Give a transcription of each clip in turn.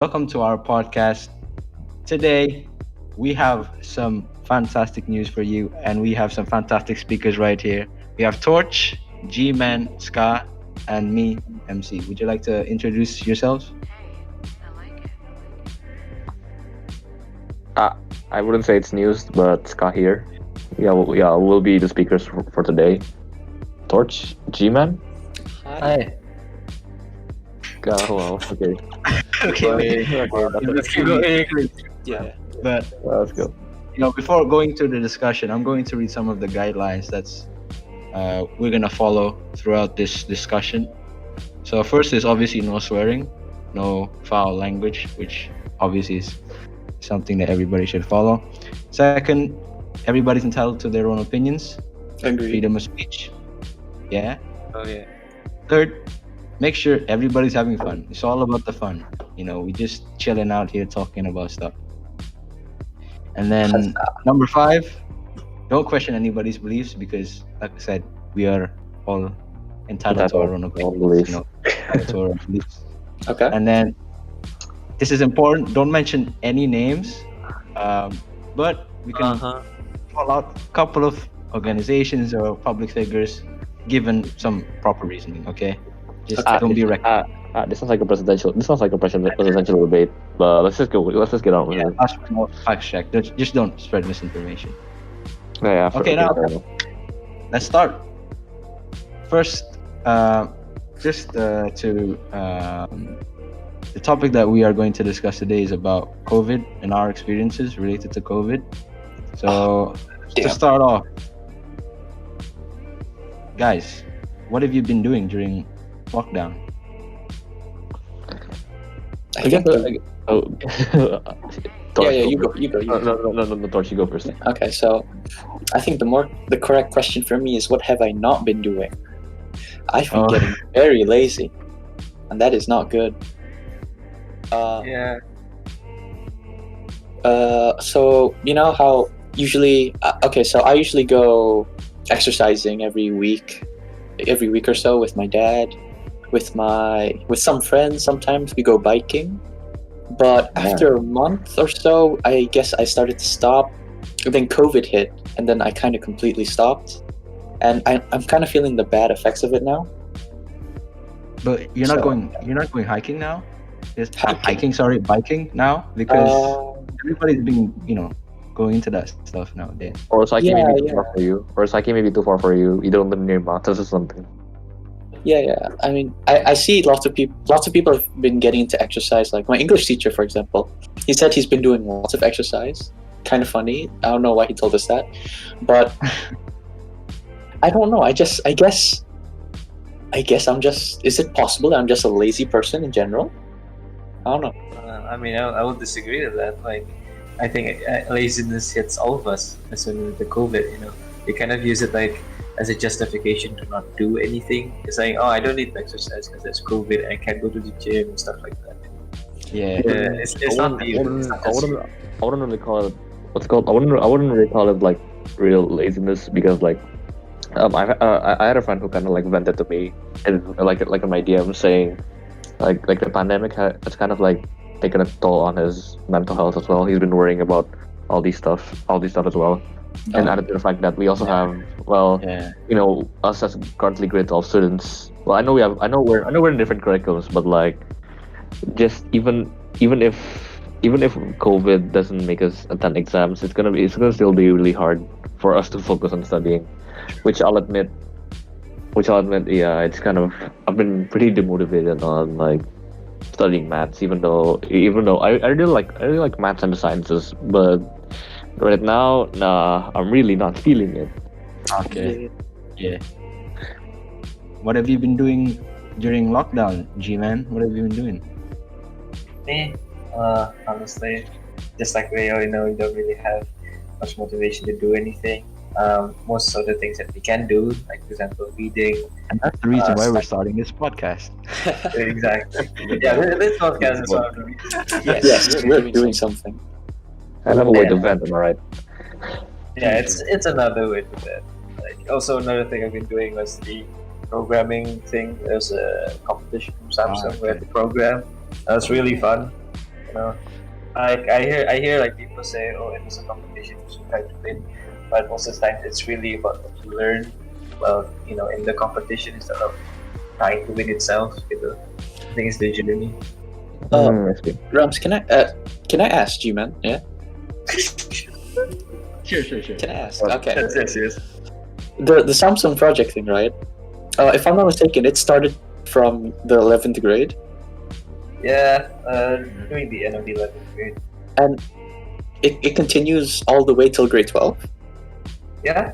Welcome to our podcast. Today, we have some fantastic news for you, and we have some fantastic speakers right here. We have Torch, G-Man, Ska, and me, MC. Would you like to introduce yourselves? Uh, I wouldn't say it's news, but Ska here. We'll be the speakers for today. Torch, G-Man? Hi. Hello, okay. Okay, Let's keep going. Yeah. But let's go. before going to the discussion, I'm going to read some of the guidelines that's we're gonna follow throughout this discussion. So first is obviously no swearing, no foul language, which obviously is something that everybody should follow. Second, everybody's entitled to their own opinions, Agreed. freedom of speech. Yeah. Oh yeah. Third, make sure everybody's having fun. It's all about the fun. We just chilling out here talking about stuff. And then number 5, don't question anybody's beliefs because, like I said, we are all entitled to our own opinions. Entitled to our own beliefs. Okay. And then this is important. Don't mention any names, but we can call out a couple of organizations or public figures, given some proper reasoning. Okay, just don't be reckless. This sounds like a presidential. This sounds like a presidential debate. But let's just go. Let's just get on with it. Ask for more fact check. Just don't spread misinformation. Yeah. Now let's start. First, just to the topic that we are going to discuss today is about COVID and our experiences related to COVID. So to start off, guys, what have you been doing during lockdown? You go. No, Torch, you go first. Okay, so I think the correct question for me is what have I not been doing? I've been getting very lazy, and that is not good. So you know how usually so I usually go exercising every week or so with my dad, with some friends. Sometimes we go biking, but after a month or so, I guess I started to stop. And then COVID hit, and then I kind of completely stopped, and I'm kind of feeling the bad effects of it now. But you're not going hiking now? Biking now, because everybody's been going into that stuff nowadays. Or cycling may be too far for you. Or cycling may be too far for you. You don't live near mountains or something. Yeah. I mean, I see lots of people have been getting into exercise. Like my English teacher, for example, he said he's been doing lots of exercise. Kind of funny. I don't know why he told us that, but I don't know. I guess I'm just. Is it possible that I'm just a lazy person in general? I don't know. I would disagree with that. Like, I think laziness hits all of us as soon as the COVID. We kind of use it like as a justification to not do anything. It's like, oh, I don't need to exercise because there's COVID and I can't go to the gym and stuff like that. Yeah. It's not even. I wouldn't really call it. What's it called? I wouldn't really call it like real laziness because like I had a friend who kind of like vented to me and like in my DM saying like the pandemic has kind of like taken a toll on his mental health as well. He's been worrying about all these stuff as well. And added to the fact that we also have us as currently grade 12 students. Well, I know we're in different curriculums, but like just even if COVID doesn't make us attend exams, it's gonna still be really hard for us to focus on studying, which I'll admit, it's kind of, I've been pretty demotivated on like studying maths, even though I really like maths and the sciences, but right now, nah, I'm really not feeling it. Okay. Yeah. What have you been doing during lockdown, G-Man? What have you been doing? Me, honestly, just like Leo, we don't really have much motivation to do anything. Most of the things that we can do, like for example, reading. And that's the reason why we're starting this podcast. Exactly. This podcast is one of the reasons. Yes, we're doing something. I have a way to vent, am I right? Yeah, it's another way to vent. Like also another thing I've been doing was the programming thing. There's a competition from Samsung where the program. That was really fun. You know, I hear like people say, oh, it was a competition, you should try to win, but most of the time it's really about what you learn. Well, in the competition instead of trying to win itself. I think it's the journey. I see. Rams, can I ask GMan? Yeah. Sure. Can I ask? Okay. That's serious. The Samsung project thing, right? If I'm not mistaken, it started from the 11th grade, Yeah, during the end of the 11th grade. and it continues all the way till grade 12. Yeah,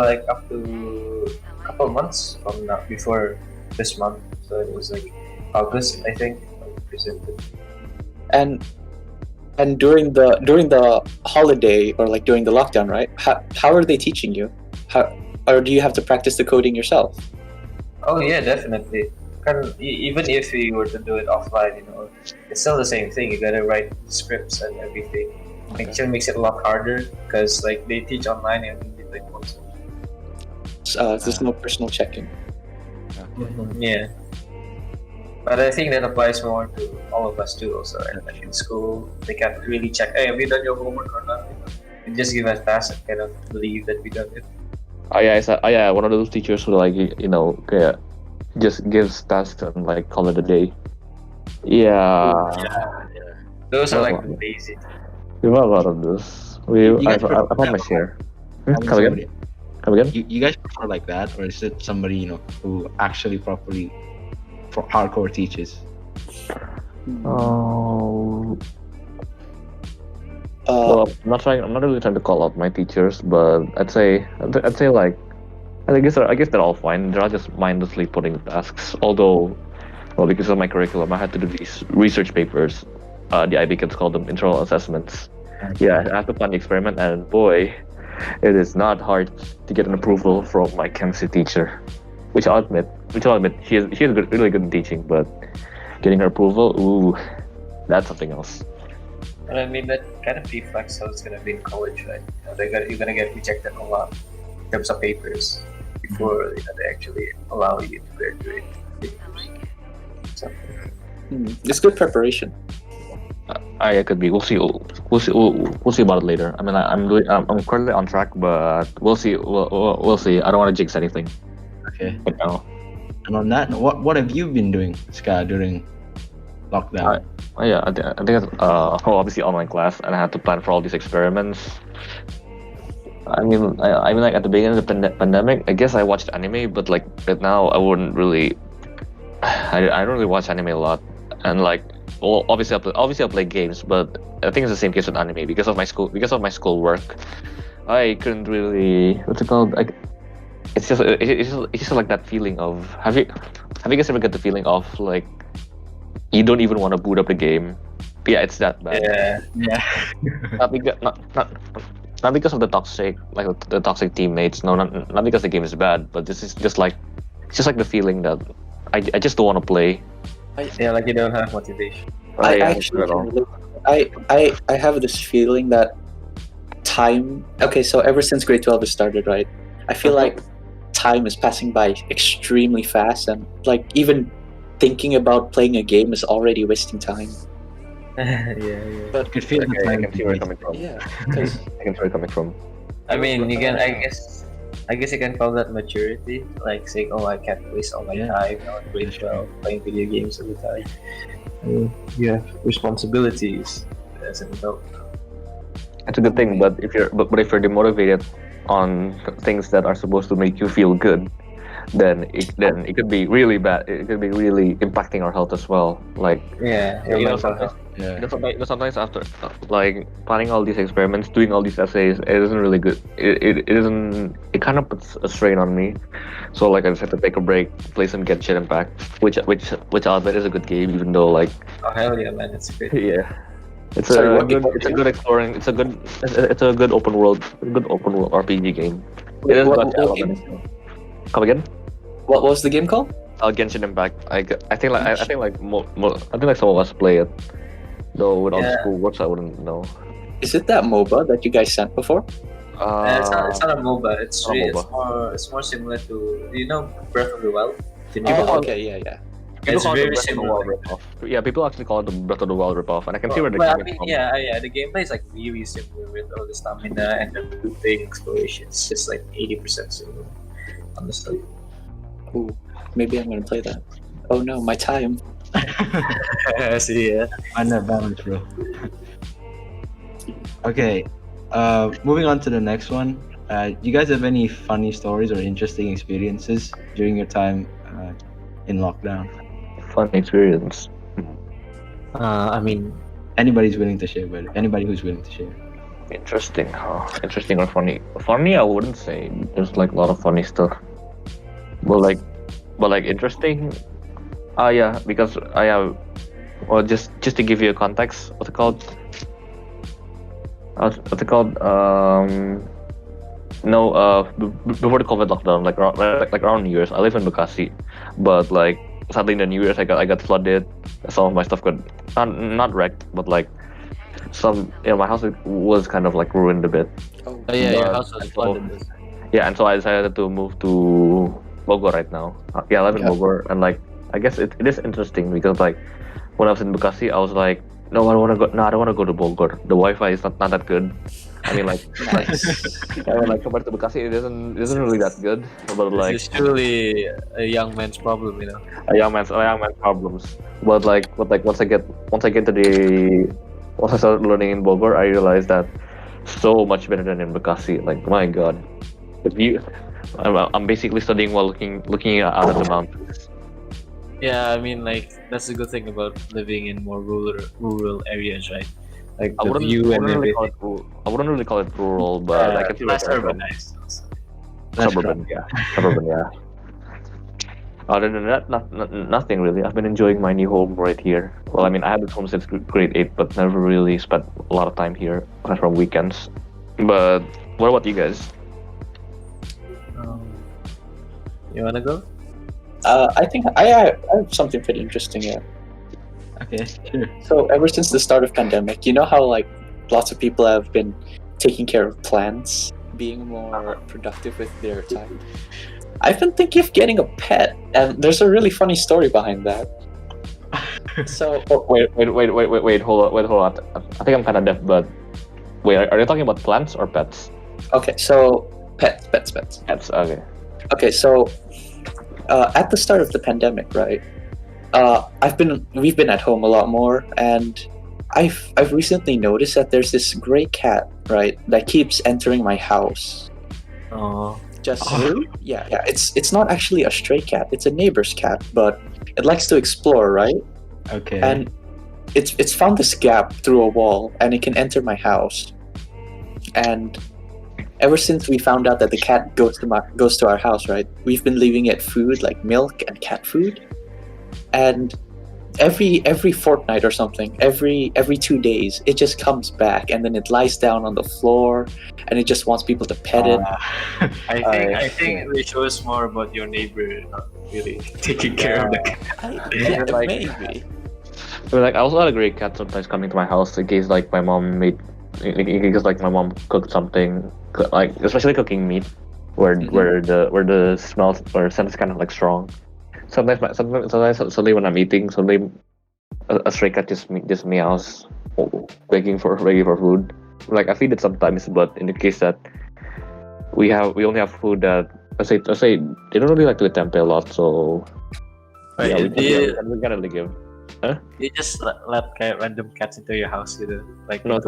like up to a couple months from now, before this month. So it was like August, I think, when we presented. And during the holiday, or like during the lockdown, right? How are they teaching you? Or do you have to practice the coding yourself? Oh yeah, definitely. Even if you were to do it offline, it's still the same thing. You gotta write scripts and everything. It actually makes it a lot harder because like they teach online and you need like once. There's no personal checking. Yeah. But I think that applies more to all of us too. Also, right? Like in school, they can't really check. Hey, have you done your homework or not? They just give us tasks and kind of believe that we done it. Yeah, one of those teachers who like just gives tasks and like call it a day. Yeah, Those are like Oh. lazy. we have a lot of this. You guys I've had my share. Having Come again? somebody- Come again? You guys prefer like that, or is it somebody who actually properly hardcore teaches? Oh, Uh, well, I'm not really trying to call out my teachers, but I'd say like, I guess they're all fine. They're all just mindlessly putting tasks. Although, well, because of my curriculum, I had to do these research papers. The IB kids call them internal assessments. Yeah, I have to plan the experiment, and boy, it is not hard to get an approval from my chemistry teacher. Which I'll admit, she is really good in teaching, but getting her approval, ooh, that's something else. And I mean that kind of reflects how it's gonna be in college, right? You're gonna get rejected a lot in terms of papers before they actually allow you to graduate papers. So, it's good preparation. I could be. We'll see. We'll see. We'll see about it later. I mean, I'm currently on track, but we'll see. We'll see. I don't want to jinx anything. Okay. But no. And on that, what have you been doing, Ska, during lockdown? I think it's, obviously online class, and I had to plan for all these experiments. I mean, like at the beginning of the pandemic, I guess I watched anime, but like right now, I wouldn't really. I don't really watch anime a lot, and like, well, obviously I play games, but I think it's the same case with anime because of my school work. I couldn't really. What's it called? It's just like that feeling of have you guys ever get the feeling of like you don't even want to boot up the game? Yeah, it's that bad. yeah. Not because of the toxic teammates. No, not because the game is bad, but this is just like the feeling that I just don't want to play. Yeah, like you don't have motivation. I Yeah, actually not at all. can relate. I have this feeling that time. Okay, so ever since grade 12 has started, right? I feel like time is passing by extremely fast, and like even thinking about playing a game is already wasting time. yeah. I could feel the Okay, I time. can see where you're coming from. Yeah, because I can see where you're coming from. I mean, you can. I guess you can call that maturity. Like saying, "Oh, I can't waste all my time on grade 12 playing video games all the time." You have responsibilities as an adult. It's a good thing, but if you're demotivated on things that are supposed to make you feel good, then it could be really bad. It could be really impacting our health as well. Like Yeah, your you know, mental sometimes, health. Yeah. sometimes after like planning all these experiments, doing all these essays, it isn't really good. It isn't. It kind of puts a strain on me. So like I just had to take a break, play some Genshin Impact, which I'll admit is a good game, even though like Oh hell yeah, man, it's great. yeah. It's Sorry, a what good. game? It's a good exploring. It's a good open world RPG game. It is what gotcha game? elements. Come again? What was the game called? Genshin Impact. I think like some of us play it. Though with all the Yeah. school works, I wouldn't know. Is it that MOBA that you guys sent before? It's not a MOBA. It's not a really, MOBA. it's more similar to Breath of the Wild. The new Oh, one. okay, yeah. People It's call it the very Breath of the Wild similar. ripoff. Yeah, people actually call it the Breath of the Wild ripoff, and I can see where they're But I coming mean, from. yeah, the gameplay is like really similar with all the stamina and the looting exploration. It's just like 80% similar, honestly. Ooh, maybe I'm gonna play that. Oh no, my time. See, yeah. Find that balance, bro. Okay, moving on to the next one. You guys have any funny stories or interesting experiences during your time in lockdown? Fun experience. I mean, Anybody's willing to share, but anybody who's willing to share. Interesting, huh? Interesting or funny? Funny, I wouldn't say. There's like a lot of funny stuff, but like interesting. Yeah, because I have. Well, just to give you a context, what's it called? What's it called? No, before the COVID lockdown, like around New Year's, I live in Bekasi, but like sadly in the New Year's, I got flooded. Some of my stuff got not wrecked, but like my house was kind of like ruined a bit. Oh, yeah, your But- house was and so- flooded. Yeah, and so I decided to move to Bogor right now. Yeah, I live in Yeah. Bogor, and like I guess it is interesting because like when I was in Bekasi, I was like, no, I don't want to go. No, I don't want to go to Bogor. The Wi-Fi is not that good. I mean, like, nice. I mean, like compared to Bekasi, it isn't really that good. But like It's truly a young man's problem, you know. a young man's problems. But once I get to once I started learning in Bogor, I realized that so much better than in Bekasi. Like my God, the view. I'm basically studying while looking out at the mountains. Yeah, I mean, like that's the good thing about living in more rural areas, right? Like I the wouldn't, view I and wouldn't really everything. call it rural. I wouldn't really call it rural, but I can see where less it's from. urbanized. Also. Less Suburban, yeah. Suburban, yeah. Other than that, nothing really. I've been enjoying my new home right here. Well, I mean, I had this home since grade 8, but never really spent a lot of time here, apart from weekends. But what about you guys? You wanna go? I think I have something pretty interesting here. Okay, sure. So ever since the start of pandemic, you know how like lots of people have been taking care of plants, being more productive with their time. I've been thinking of getting a pet, and there's a really funny story behind that. So Oh, wait, hold on. I think I'm kind of deaf, but wait, are you talking about plants or pets? okay, so pets. Pets, okay. Okay, so at the start of the pandemic, right? We've been at home a lot more, and I've recently noticed that there's this gray cat, right, that keeps entering my house. Oh, Just Really? yeah. It's not actually a stray cat; it's a neighbor's cat, but it likes to explore, right? Okay. And it's found this gap through a wall, and it can enter my house. And ever since we found out that the cat goes to our house, right, we've been leaving it food like milk and cat food, and every fortnight or something, every 2 days, it just comes back, and then it lies down on the floor, and it just wants people to pet it. I think they show us more about your neighbor not really taking care of the cat. Yeah, like- maybe. So, like, I also had a gray cat sometimes coming to my house in case like my mom cooked something, like especially cooking meat, where the smell or scent is kind of like strong. Sometimes suddenly when I'm eating, suddenly a stray cat just meows, begging for food. Like I feed it sometimes, but in the case that we only have food that I say they don't really like to eat tempeh a lot, so Right, yeah, do we gotta give. you just let random cats into your house, you know? Like No, it's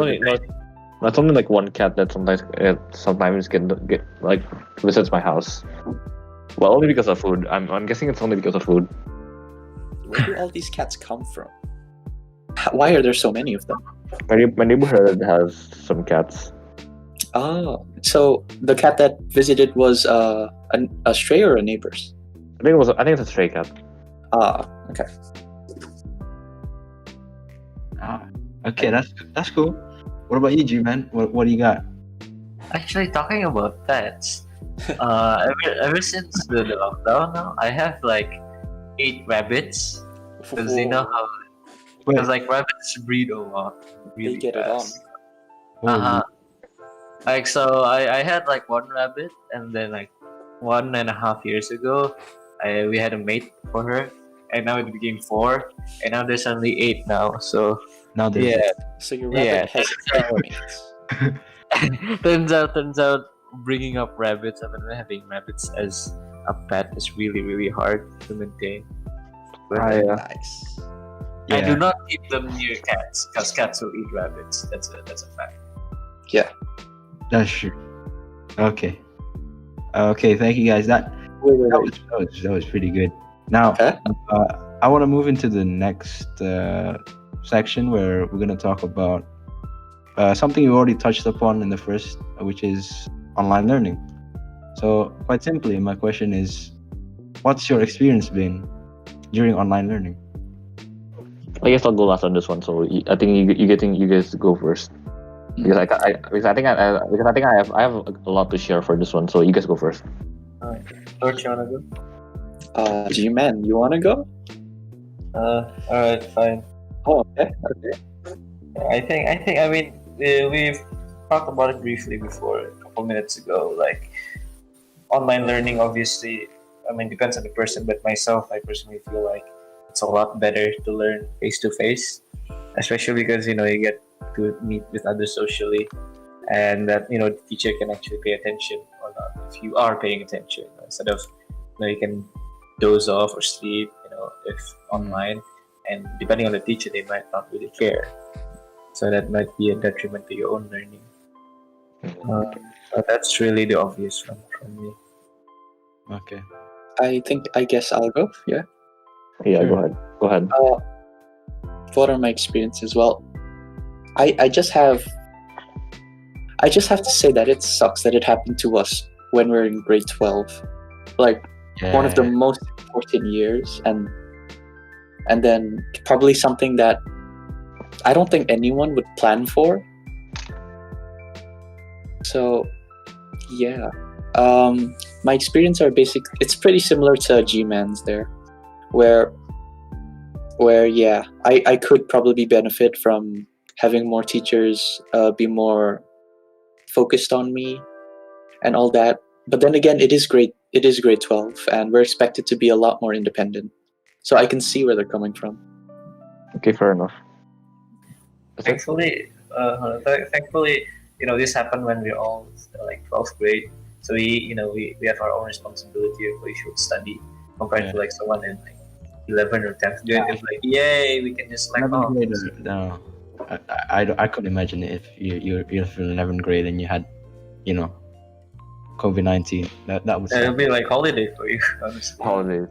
only like one cat that sometimes get like visits my house. Well, only because of food. I'm guessing it's only because of food. Where do all these cats come from? Why are there so many of them? My neighborhood has some cats. Oh, so the cat that visited was a stray or a neighbor's? I think it's a stray cat. Ah, okay. Okay, that's cool. What about you, GMan? What do you got? Actually, talking about pets, ever since the lockdown now, I have like 8 rabbits. Because you know how, because like rabbits breed a lot, really They get it on. fast. Uh-huh. Like so, I had like 1 rabbit, and then like 1.5 years ago, we had a mate for her, and now it became 4, and now there's only 8 now. So Now there's yeah, So your Yeah, rabbit has mates. turns out bringing up rabbits and having rabbits as a pet is really really hard to maintain. But Nice. I do yeah. not keep them near cats because cats will eat rabbits. That's a fact. That's true. Okay. Okay. Thank you guys. That was pretty good. Now, Okay. I want to move into the next section where we're gonna talk about something you already touched upon in the first, which is online learning. So, quite simply, my question is, what's your experience been during online learning? I guess I'll go last on this one. So I think you guys go first because I think I have a lot to share for this one. So you guys go first. Alright, George, you wanna go? GMan, you wanna go? Alright, fine. Oh, okay. I think. I mean, we've talked about it briefly before a couple minutes ago. Like online learning, obviously, I mean, depends on the person. But myself, I personally feel like it's a lot better to learn face to face, especially because you get to meet with others socially, and that the teacher can actually pay attention or not if you are paying attention instead of you can doze off or sleep. If online, and depending on the teacher, they might not really care. So that might be a detriment to your own learning. But that's really the obvious one from me. Okay. I guess I'll go. Yeah. Yeah, Sure. go ahead. What are my experiences? Well, I just have to say that it sucks that it happened to us when we're in grade 12. Like one of the most important years, and then probably something that I don't think anyone would plan for. So yeah. My experience are it's pretty similar to GMan's there, where yeah, I could probably benefit from having more teachers be more focused on me and all that. But then again, it is grade 12, and we're expected to be a lot more independent. So I can see where they're coming from. Okay, fair enough. Thankfully, this happened when we're all like 12th grade. So we have our own responsibility of what we should study compared to like someone in like 11 or 10th grade. It's like, yay, we can just like, No, I couldn't imagine it if you're in 11th grade and you had, COVID-19. That was. it'll be like holiday for you, honestly. Holidays.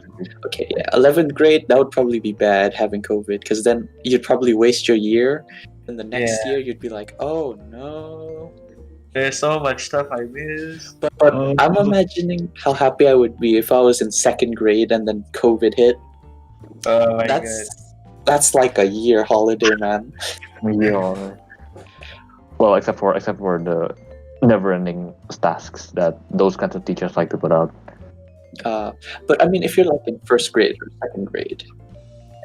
Okay, yeah, 11th grade, that would probably be bad having COVID, because then you'd probably waste your year. And the next year, you'd be like, oh no. There's so much stuff I missed. But I'm imagining how happy I would be if I was in 2nd grade and then COVID hit. Oh my god. That's like a year holiday, man. Yeah. Well, except for the never-ending tasks that those kinds of teachers like to put out. But I mean, if you're like in 1st grade or 2nd grade,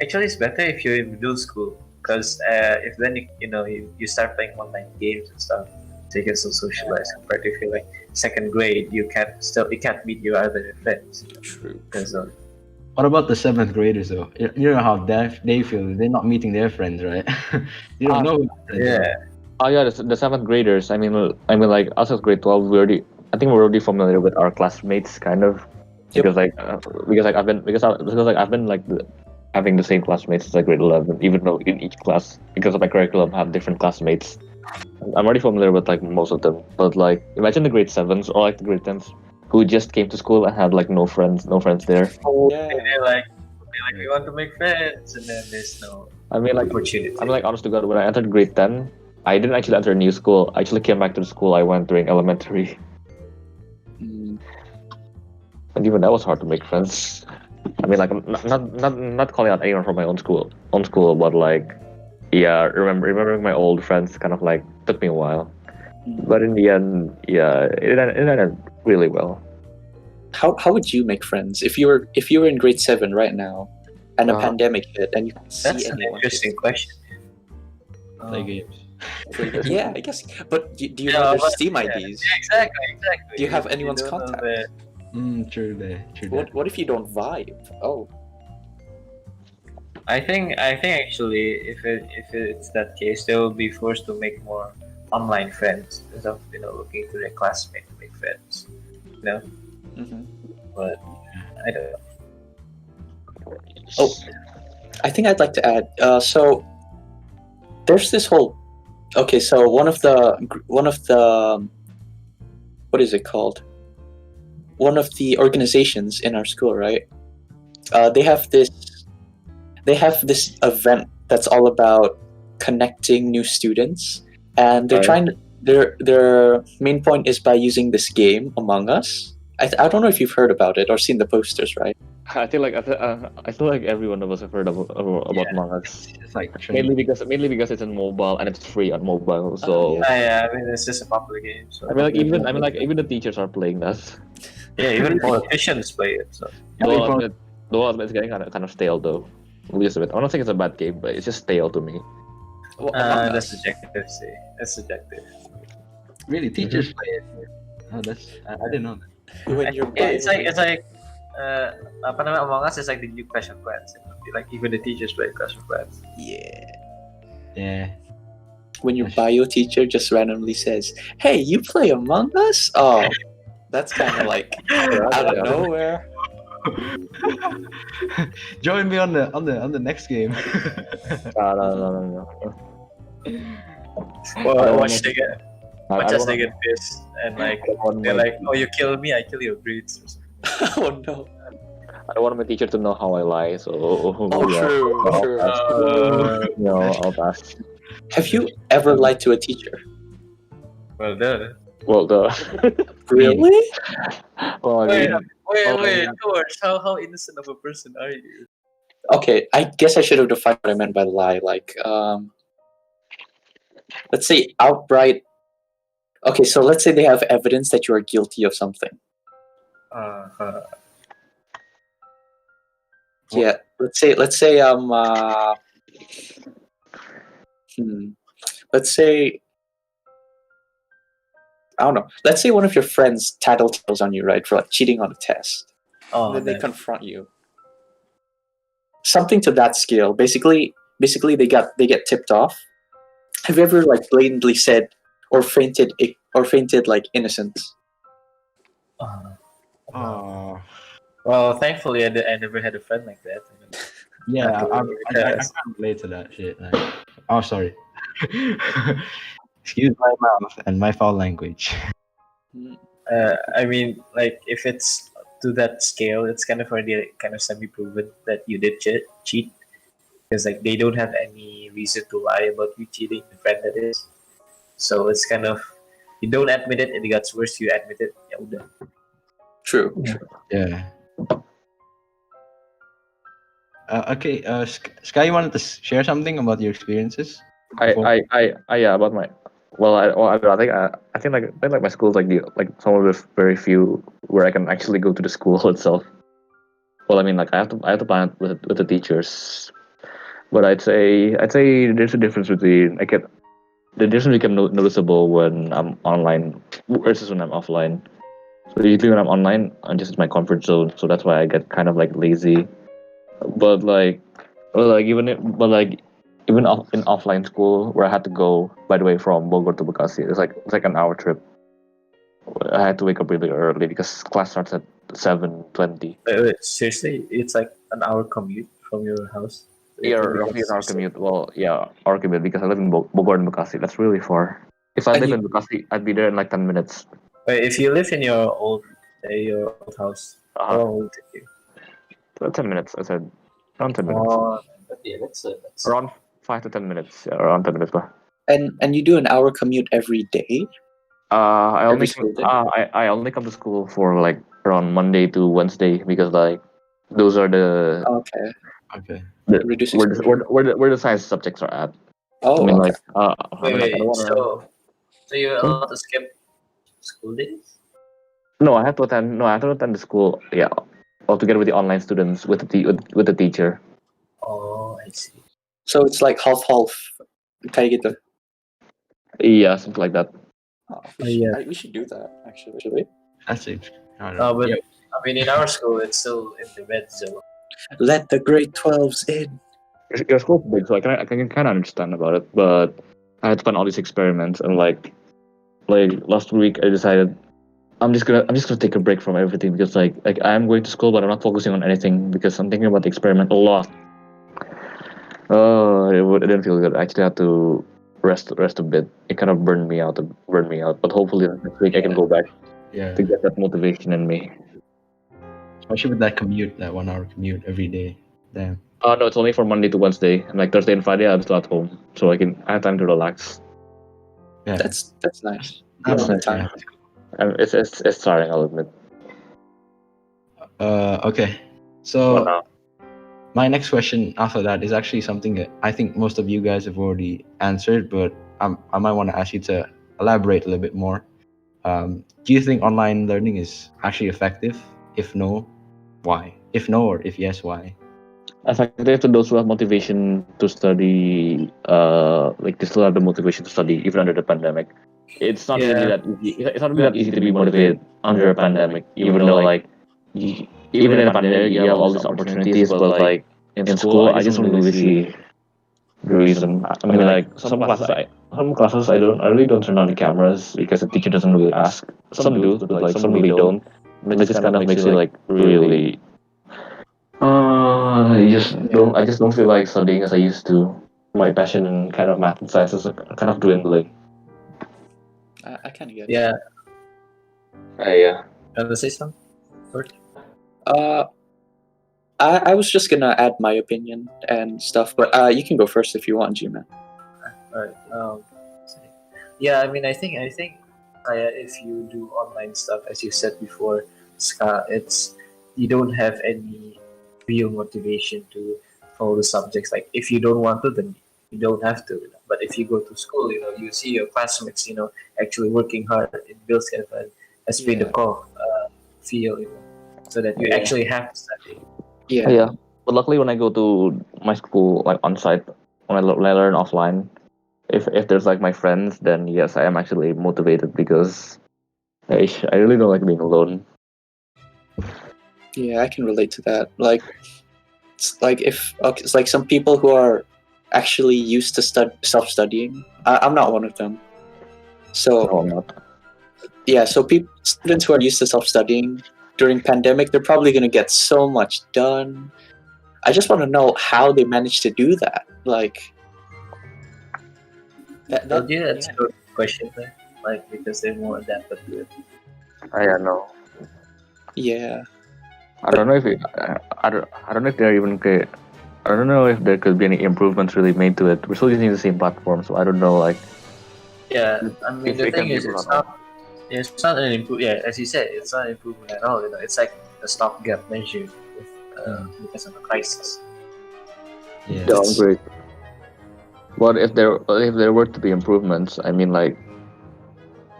Actually, it's better if you're in middle school, because if then you start playing online games and stuff, so you can still socialize. Compared to if you're like 2nd grade, you can't meet your other friends. True. What about the 7th graders though? You know how they feel. They're not meeting their friends, right? You don't know. Yeah. Oh yeah, the 7th graders. I mean, like us as grade 12, I think we're already familiar with our classmates, kind of, because I've been like having the same classmates as like grade 11, even though in each class, because of my curriculum, have different classmates. I'm already familiar with like most of them, but like imagine the grade 7s or like the grade 10s who just came to school and had like no friends there. Oh yeah. They're like we want to make friends, and then there's no opportunity. I mean, like, honest to God, when I entered grade 10, I didn't actually enter a new school. I actually came back to the school I went during elementary. And even that was hard to make friends. I mean, like, I'm not calling out anyone from my own school, but like, yeah, remembering my old friends kind of like took me a while. But in the end, yeah, it ended really well. How would you make friends if you were in grade 7 right now, and a pandemic hit, and you can see That's an anyone? interesting question. Play games. Yeah, I guess. But do you know their Steam IDs? Yeah, exactly. Do you have anyone's don't know contact? True that. What if you don't vibe? Oh. I think actually if it's that case, they will be forced to make more online friends instead of looking to their classmate to make friends. Mhm. But I don't know. Oh, I think I'd like to add. So there's this whole. Okay, so one of the what is it called? One of the organizations in our school, right? They have this event that's all about connecting new students, and they're Right. trying to, their main point is by using this game Among Us. I don't know if you've heard about it or seen the posters, right? I feel like I feel like every one of us have heard about Among Us. It's like Mainly because it's on mobile and it's free on mobile. So yeah. I mean, it's just a popular game. So even the teachers are playing that. yeah, even politicians play it. So Though I'll admit it's getting kind of stale though. Just a bit. I don't think it's a bad game, but it's just stale to me. Well, Among that's Us. subjective. See, that's subjective. really teachers play it. Oh, that's I didn't know that. When you're It's like apa namanya, Among Us is like the new Clash of Clans. Like even the teachers play Clash of Clans. yeah. Yeah. When your bio teacher just randomly says, "Hey, you play Among Us?" Oh, that's kind of like out of nowhere. Join me on the next game. No. Well, watch they get I watch don't as they wanna- get pissed and like I don't want they're my- like, "Oh, you kill me, I kill your breeds." Or something. Oh no. I don't want my teacher to know how I lie, so Oh, yeah. true. I'll pass. Have you ever lied to a teacher? Well, duh. Well, Really? well, I Wait, mean, wait, George. How innocent of a person are you? Okay, I guess I should have defined what I meant by lie. Like, let's say outright. Okay, so let's say they have evidence that you are guilty of something. Yeah, let's say let's say I don't know. Let's say one of your friends tattletales on you, right, for like cheating on a test. Oh, And then they man. confront you. Something to that scale. Basically they get tipped off. Have you ever like blatantly said or fainted like innocence? Oh. Well, thankfully, I never had a friend like that. Yeah, I Because- can't relate to that shit. Like, oh, sorry. Excuse my mouth and my foul language. I mean, like if it's to that scale, it's kind of already kind of semi-proven that you did cheat, because like they don't have any reason to lie about you cheating. The friend that is, so it's kind of you don't admit it, and it gets worse. You admit it, ya udah. True. Yeah. Okay. Sky, you wanted to share something about your experiences? Yeah, about my. Well, I think like my school's like some of the very few where I can actually go to the school itself. Well, I mean, like I have to plan it with the teachers, but I'd say there's a difference between the difference become noticeable when I'm online versus when I'm offline. So usually when I'm online, I'm just in my comfort zone, so that's why I get kind of like lazy. But even in offline school where I had to go, by the way, from Bogor to Bekasi, it's like an hour trip. I had to wake up really early because class starts at 7:20. Wait, seriously, it's like an hour commute from your house. Yeah, roughly an hour commute. Well, yeah, hour commute because I live in Bogor and Bekasi. That's really far. If I And live you- in Bekasi, I'd be there in like 10 minutes. Wait, if you live in your old house, how long will it take you? 10 minutes, I said. Around 10 minutes. Oh, but yeah, that's Around 5 to 10 minutes. Yeah, around 10 minutes. And you do an hour commute every day? I only Every school day? I only come to school for like around Monday to Wednesday because like those are the Okay. Okay. Reduce exposure. where the science subjects are at. Oh, I mean okay. like I mean, like, I Wait, don't wanna... so you're allowed to skip school days? No, I have to attend. No, I have to attend the school. Yeah, altogether with the online students with the teacher. Oh, I see. So it's like half. Kayak gitu. Yeah, something like that. Oh, Yeah. we should do that actually. That's it. I don't know. But Yeah. I mean, in our school, it's still in the red zone. Let the grade 12s in. your school's big, so I can kind of understand about it. But I had to plan all these experiments, and like last week, I decided I'm just gonna take a break from everything because like I'm going to school, but I'm not focusing on anything because I'm thinking about the experiment a lot. Oh, it didn't feel good. I actually had to rest a bit. It kind of burned me out. But hopefully next week I can Yeah. go back Yeah, to get that motivation in me. especially with that commute, that 1 hour commute every day. Damn. Oh no, it's only from Monday to Wednesday, and like Thursday and Friday I'm still at home, so I have time to relax. Yeah, That's nice. You that's own the nice. time. Yeah. And it's tiring, I'll admit. Okay. But So now, my next question after that is actually something that I think most of you guys have already answered, but I might want to ask you to elaborate a little bit more. Do you think online learning is actually effective? If no, why? If no, or if yes, why? effective to those who have motivation to study, like they still have the motivation to study even under the pandemic. It's not really Yeah. that easy. It's not really that easy to be motivated under a pandemic, even though like even in a pandemic you have all these opportunities, but like in school, I just don't really see the reason. I mean, like some classes I really don't turn on the cameras because the teacher doesn't really ask. Some do, but like some really don't. And it just kind of makes you like really. I just don't feel like studying as I used to. My passion in kind of math and science is kind of dwindling. I kind of get it. Yeah. Yeah. Want to say something? Uh, I was just gonna add my opinion and stuff, but you can go first if you want, GMan. Alright. Yeah, I mean, I think if you do online stuff, as you said before, it's you don't have any real motivation to follow the subjects. Like, if you don't want to, then you don't have to. But if you go to school, you see your classmates, actually working hard. It builds kind of an esprit de Yeah. corps feel, so that you Yeah. actually have to study. Yeah. Yeah. But luckily, when I go to my school, like on site, when I learn offline, if there's like my friends, then yes, I am actually motivated because I really don't like being alone. Yeah, I can relate to that. Like, it's like it's like some people who are actually used to self-studying. I'm not one of them. So No, I'm not. yeah, so students who are used to self-studying during pandemic, they're probably gonna get so much done. I just want to know how they managed to do that. Like Well, yeah, that's a good question there. Like, because they're more adapted to it. I know. yeah. I don't know if I don't know if they're even I don't know if there could be any improvements really made to it. We're still using the same platform, so I don't know like Yeah, I mean, if the it can thing be is, improved or not. it's not an improve. Yeah, as you said, it's not an improvement at all. It's like a stopgap measure because of the crisis. Yeah. Yeah, I'm great. But if there were to be improvements, I mean like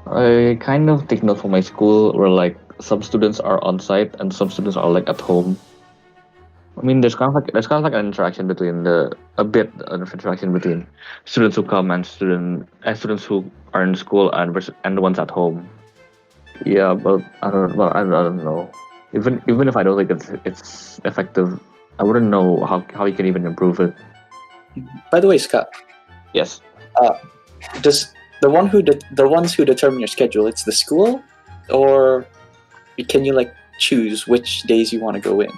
I kind of take note from my school where like some students are on site and some students are like at home. I mean, there's kind of like an interaction between a bit of interaction between students who come and students who are in school and the ones at home. Yeah, but I don't know. Even if I don't think it's effective, I wouldn't know how you can even improve it. By the way, Scott, Yes. does the ones who determine your schedule, it's the school, or can you like choose which days you want to go in?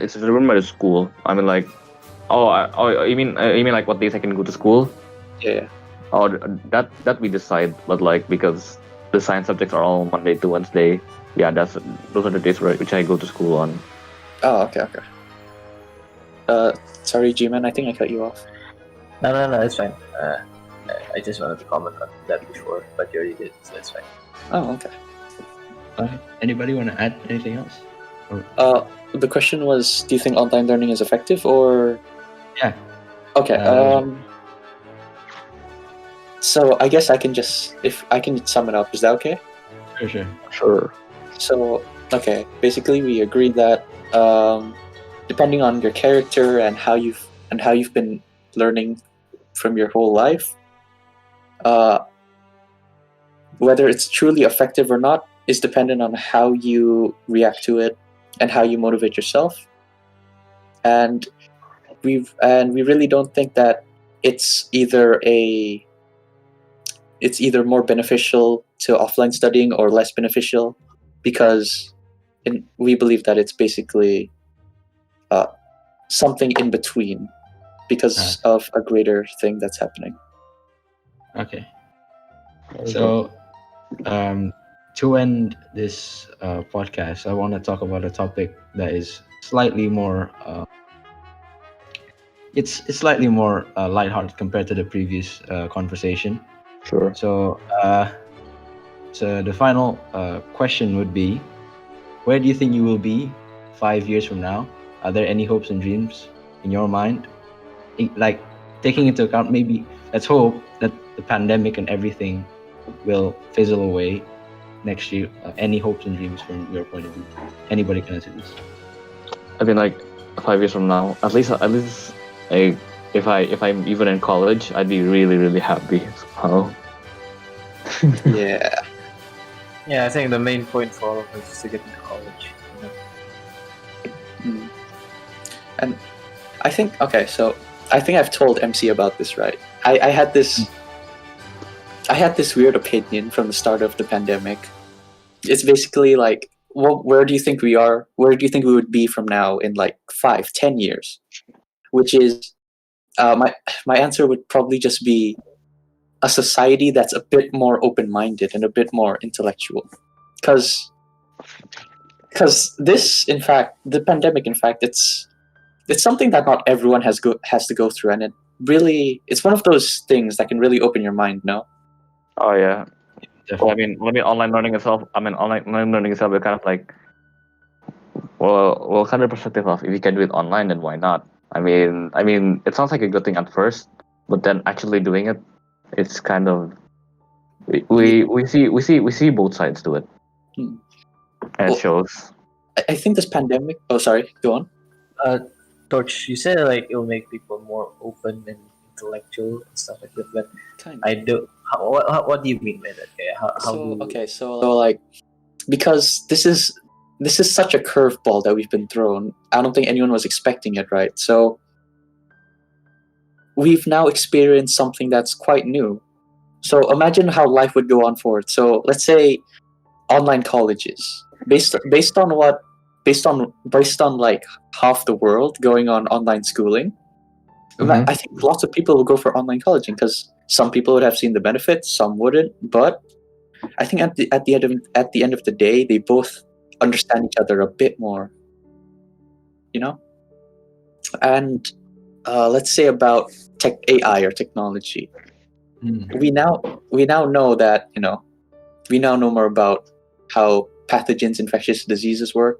It's determined by the school. I mean, like, you mean like what days I can go to school? Yeah. Oh, that we decide, but like because the science subjects are all Monday to Wednesday. Yeah, those are the days which I go to school on. Oh, okay. Sorry, G-Man, I think I cut you off. No, it's fine. I just wanted to comment on that before, but you already did, so it's fine. Oh, okay. Anybody want to add anything else? The question was, do you think online learning is effective or? Yeah. Okay. Uh, So I guess if I can sum it up, is that okay? Sure. Sure. So okay, basically we agreed that depending on your character and how you've been learning from your whole life, whether it's truly effective or not is dependent on how you react to it and how you motivate yourself. And we really don't think that it's either a it's either more beneficial to offline studying or less beneficial, because we believe that it's basically uh, something in between because of a greater thing that's happening. Okay. Okay. So, to end this podcast, I want to talk about a topic that is slightly more. It's slightly more lighthearted compared to the previous conversation. Sure. So, so the final question would be: where do you think you will be 5 years from now? Are there any hopes and dreams in your mind? Like taking into account, maybe let's hope that the pandemic and everything will fizzle away next year. Any hopes and dreams from your point of view? Anybody can answer this. I mean, like 5 years from now, at least, like, if I'm even in college, I'd be really, really happy somehow. Yeah. Yeah, I think the main point for all of us is to get into college. You know? Mm. And I think so I think I've told MC about this, right? I had this weird opinion from the start of the pandemic. It's basically like, where do you think we are? Where do you think we would be from now in like 5-10 years? Which is my answer would probably just be a society that's a bit more open-minded and a bit more intellectual, because this, in fact, the pandemic, in fact, it's something that not everyone has to go through, and it's one of those things that can really open your mind. No. Oh yeah. Well, Definitely. I mean, online learning itself. Online learning itself is kind of like, well, kind of perspective of, if you can do it online, then why not? I mean, it sounds like a good thing at first, but then actually doing it, it's kind of we see both sides to it, Hmm. and Well, it shows. I think this pandemic. Oh, sorry. Go on. Torch, you said like it'll make people more open and intellectual and stuff like that, but Kind I do. What do you mean by that? Okay, how do? So like, because this is such a curveball that we've been thrown. I don't think anyone was expecting it, right? So we've now experienced something that's quite new. So imagine how life would go on forward. So let's say online colleges, based on what, based on like half the world going on online schooling. Mhm. I think lots of people will go for online colleging because some people would have seen the benefits, some wouldn't. But I think at the end of the day, they both understand each other a bit more, you know. And let's say about AI or technology, Mm. we now know that, we now know more about how pathogens, infectious diseases work.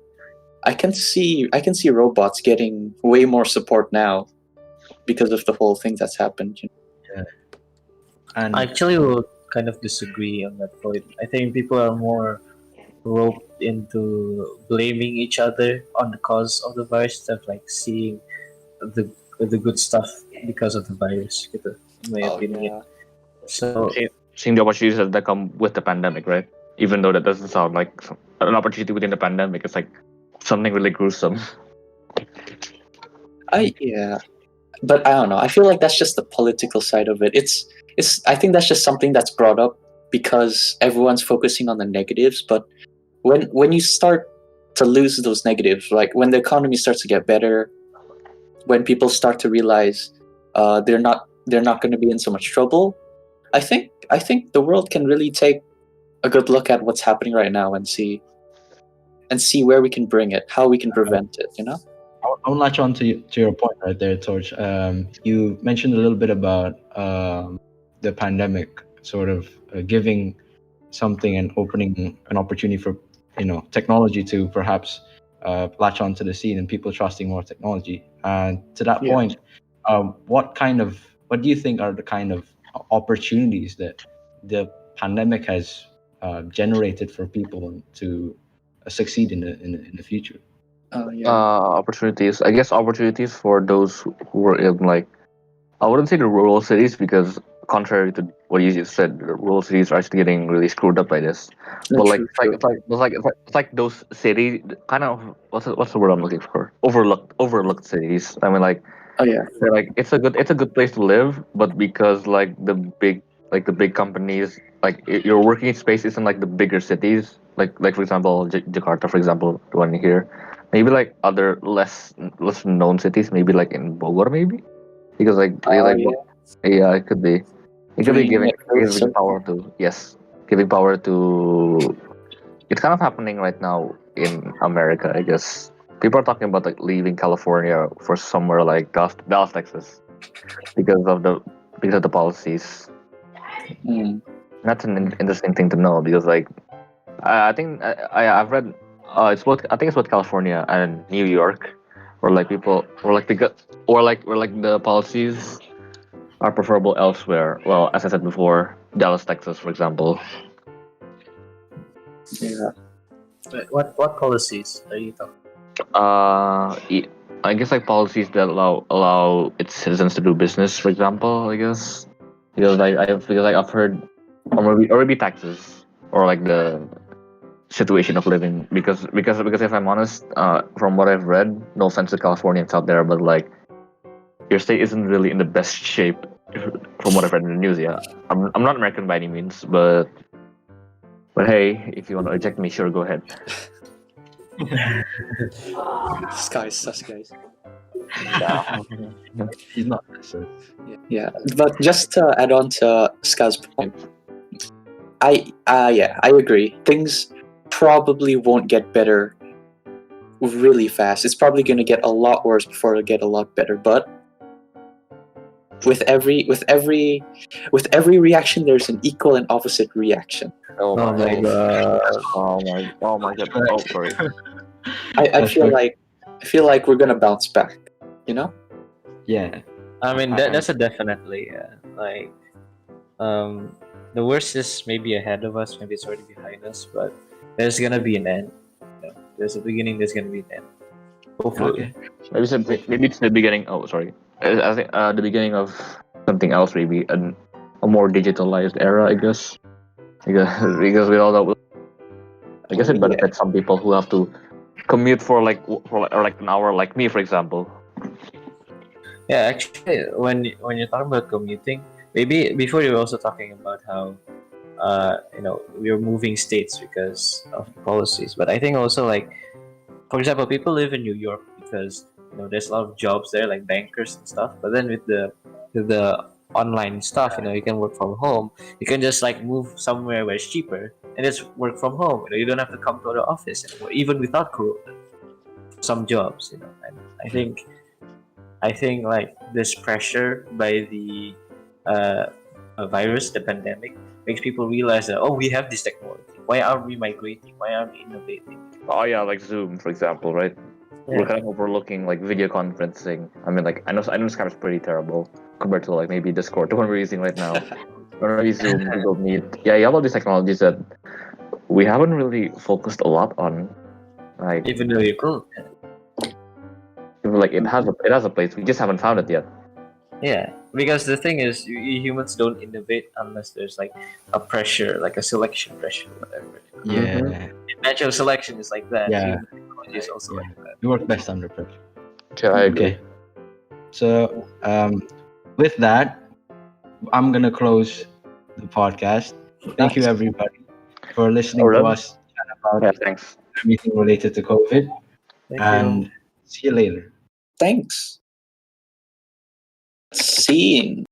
I can see robots getting way more support now because of the whole thing that's happened. And I actually will kind of disagree on that point. I think people are more roped into blaming each other on the cause of the virus instead of like seeing the good stuff because of the virus, gitu, in my opinion. So Seeing the opportunities that come with the pandemic, right? Even though that doesn't sound like an opportunity within the pandemic, it's like something really gruesome. But I don't know. I feel like that's just the political side of it. I think that's just something that's brought up because everyone's focusing on the negatives. But when you start to lose those negatives, like when the economy starts to get better, when people start to realize they're not going to be in so much trouble, I think the world can really take a good look at what's happening right now and see where we can bring it, how we can prevent it. I want to latch on to your point right there, Torch. You mentioned a little bit about the pandemic sort of giving something and opening an opportunity for technology to perhaps latch onto the scene and people trusting more technology. And to that Yeah. point, what do you think are the kind of opportunities that the pandemic has generated for people to succeed in the future? Opportunities. I guess opportunities for those who were in, like, I wouldn't say the rural cities, because contrary to what you just said, the rural cities are actually getting really screwed up by this. But like, True, it's like those cities, kind of, what's the word I'm looking for? Overlooked cities. I mean, like, Oh yeah. They're like it's a good place to live, but because the big companies your working space isn't like the bigger cities, like for example Jakarta, for example, the one here, maybe like other less known cities, maybe like in Bogor, maybe because Oh like yeah. yeah, it could be Bringing it full giving circle. power to yes, giving power to it's kind of happening right now in America, I guess. People are talking about like leaving California for somewhere like Dallas, Texas, because of the policies. Mm. That's an interesting thing to know because like I think I've read I think it's both California and New York, where like people or like the policies are preferable elsewhere. Well, as I said before, Dallas, Texas, for example. Yeah. But what policies are you talking? I guess like policies that allow its citizens to do business, for example. I guess because I've heard or maybe taxes or like the situation of living because if I'm honest, from what I've read, no offense to Californians out there, but like your state isn't really in the best shape from what I've read in the news. Yeah, I'm not American by any means, but hey, if you want to eject me, sure, go ahead. Sus guys. He's not. So Yeah. But just to add on to Ska's point, I agree. Things probably won't get better really fast. It's probably going to get a lot worse before it'll get a lot better. But with every reaction, there's an equal and opposite reaction. Oh Oh my my god! Oh my god! Oh, sorry. I That's feel right. like we're gonna bounce back. You know? Yeah. I mean, that's a definitely like the worst is maybe ahead of us, maybe it's already behind us, but there's gonna be an end. You know, there's a beginning, there's gonna be an end. Hopefully. Okay. Maybe it's the beginning. Oh, sorry. I think the beginning of something else. Maybe a more digitalized era. I guess. Because we all know. I guess it Yeah. benefits some people who have to commute or like an hour, like me, for example. Yeah, actually, when you're talking about commuting, maybe before you were also talking about how we're moving states because of the policies, but I think also like, for example, people live in New York because there's a lot of jobs there, like bankers and stuff. But then with the online stuff, you can work from home. You can just like move somewhere where it's cheaper and just work from home. You don't have to come to the office anymore, even without Corona. Some jobs, and I think like this pressure by the virus, the pandemic, makes people realize that we have this technology. Why aren't we migrating? Why aren't we innovating? Oh yeah, like Zoom, for example, right? We're kind of overlooking like video conferencing. I mean, like I know Skype's pretty terrible compared to like maybe Discord, the one we're using right now, or maybe Zoom, Google Meet. Yeah, you have all these technologies that we haven't really focused a lot on. Like, Even though you could, like it has a place. We just haven't found it yet. yeah. Because the thing is, humans don't innovate unless there's like a pressure, like a selection pressure, whatever. Yeah. Natural selection is like that. Yeah. Human technology is also Yeah. like that. We work best under pressure. Yeah, I agree. Okay. So with that, I'm gonna close the podcast. Thank you everybody for listening to us chat about Yeah, thanks. everything related to COVID. Thank you. And see you later. Thanks. Seeing.